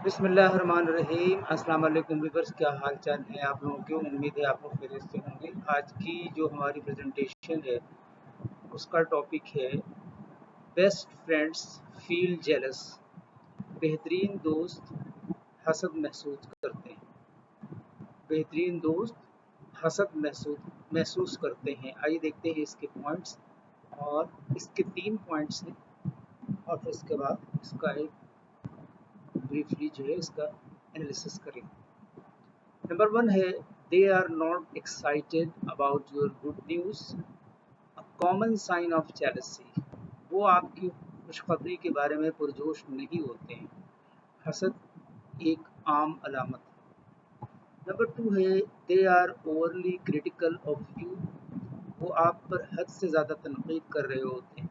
बिस्मिल्लाहिर्रहमानिर्रहीम। अस्सलाम वालेकुम व्यूअर्स, क्या हाल चाल है आप लोगों के। उम्मीद है आप लोग खैरियत से होंगे। आज की जो हमारी प्रेजेंटेशन है उसका टॉपिक है बेस्ट फ्रेंड्स फील जेलस। बेहतरीन दोस्त हसद महसूस करते हैं। बेहतरीन दोस्त हसद महसूस करते हैं। आइए देखते हैं इसके पॉइंट्स, और इसके 3 पॉइंट्स हैं और फिर इसके बाद इसका एक ब्रीफली जो है इसका एनालिसिस करें। नंबर 1 है they are not excited about your good news, a common sign of jealousy. वो आपकी खुशखबरी के बारे में पुरजोश नहीं होते हैं। हसद एक आम अलामत है। नंबर 2 है they are overly critical of you. वो आप पर हद से ज़्यादा तनकीद कर रहे होते हैं।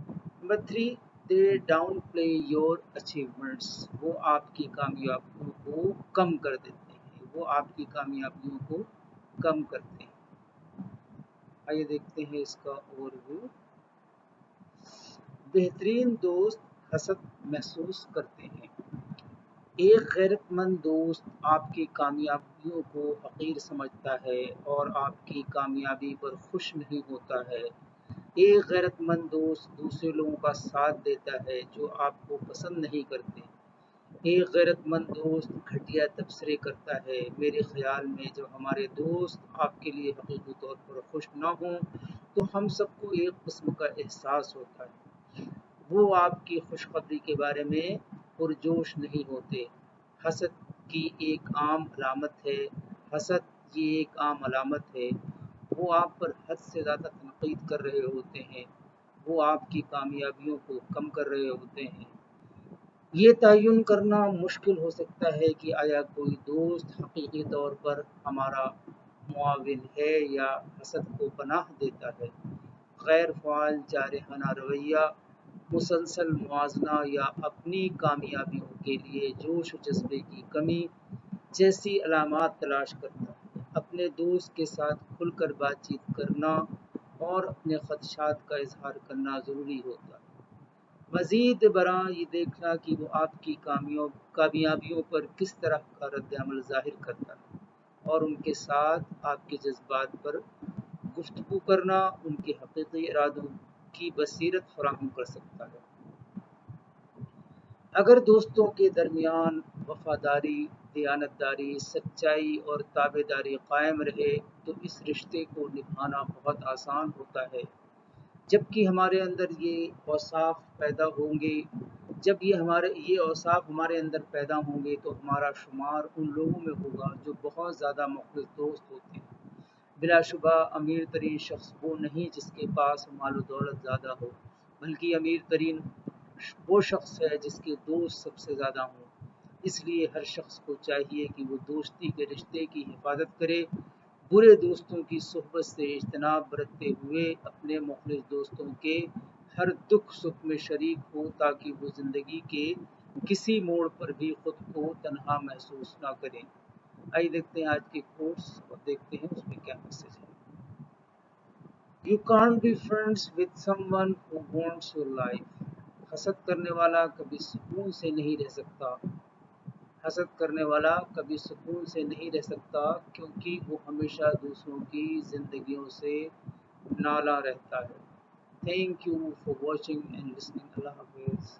Number 3 they down play your achievements. वो आपकी कामयाबियों को कम कर देते हैं। वो आपकी कामयाबियों को कम करते हैं। आइए देखते हैं इसका ओवरव्यू। बेहतरीन दोस्त हसद महसूस करते हैं। एक गैरतमंद दोस्त आपकी कामयाबियों को हकीर समझता है और आपकी कामयाबी पर खुश नहीं होता है। एक गैरतमंद दोस्त दूसरे लोगों का साथ देता है जो आपको पसंद नहीं करते। एक गैरतमंद दोस्त घटिया तबसरे करता है। मेरे ख्याल में जब हमारे दोस्त आपके लिए हकीकी तौर पर खुश ना हों तो हम सबको एक किस्म का एहसास होता है। वो आपकी खुशखबरी के बारे में पुरजोश नहीं होते। हसद की एक आम अलामत है। हसद ये एक आम अलामत है। वो आप पर हद से ज़्यादा तनकीद कर रहे होते हैं। वो आपकी कामयाबियों को कम कर रहे होते हैं। ये तयन करना मुश्किल हो सकता है कि आया कोई दोस्त हकीकी तौर पर हमारा मुआविन है या हसद को पनाह देता है। गैर फ़ाल जारहाना रवैया, मुसलसल मुआजना या अपनी कामयाबियों के लिए जोश व जज्बे की कमी जैसी अलामात तलाश करता है। अपने दोस्त के साथ खुलकर बातचीत करना और अपने ख़दशात का इजहार करना ज़रूरी होता है। मज़ीद बरां ये देखना कि वो आपकी कामयाबियों पर किस तरह का रद्द-ए-अमल ज़ाहिर करता है और उनके साथ आपके जज्बात पर गुफ्तगू करना उनके हकीकी इरादों की बसीरत फराहम कर सकता है। अगर दोस्तों के दरमियान वफादारी, दयानतदारी, सच्चाई और ताबेदारी कायम रहे तो इस रिश्ते को निभाना बहुत आसान होता है। जबकि हमारे अंदर ये औसाफ पैदा होंगे ये औसाफ हमारे अंदर पैदा होंगे तो हमारा शुमार उन लोगों में होगा जो बहुत ज़्यादा मुखलिस दोस्त होते हैं। बिलाशुबा अमीर तरीन शख्स वो नहीं जिसके पास माल दौलत ज़्यादा हो, बल्कि अमीर तरीन वो शख्स है जिसके दोस्त सबसे ज़्यादा हों। इसलिए हर शख्स को चाहिए कि वो दोस्ती के रिश्ते की हिफाजत करे, बुरे दोस्तों की सोहबत से इज्तनाब बरतते हुए अपने मुखलिस दोस्तों के हर दुख सुख में शरीक हो, ताकि वो ज़िंदगी के किसी मोड़ पर भी खुद को तन्हा महसूस ना करें। आइए देखते हैं आज के कोर्स और देखते हैं उसमें क्या मैसेज है। You can't be friends with someone who wants your life. हसद करने वाला कभी सुकून से नहीं रह सकता। हसद करने वाला कभी सुकून से नहीं रह सकता क्योंकि वो हमेशा दूसरों की जिंदगियों से नाला रहता है। Thank you for watching and listening. Allah हाफिज़।